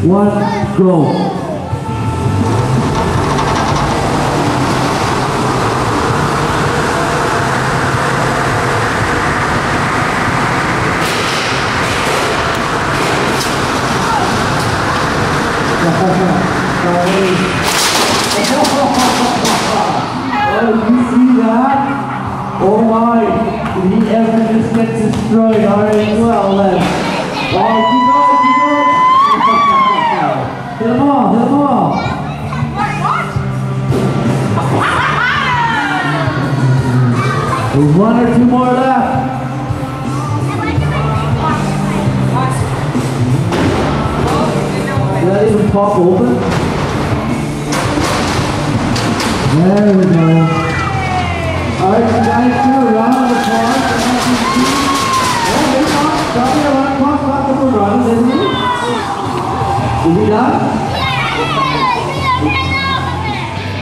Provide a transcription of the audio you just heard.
1, go. Oh, you see that? Oh my, the ever just gets destroyed. Alright, well then. Oh, keep going, keep going. Hit them all, hit them all. There's 1 or 2 more left. Did that even pop open? There we go. Alright, you guys do a round of applause. Oh, hey, Tom, tell me a round of applause about the run, isn't he? Is he done?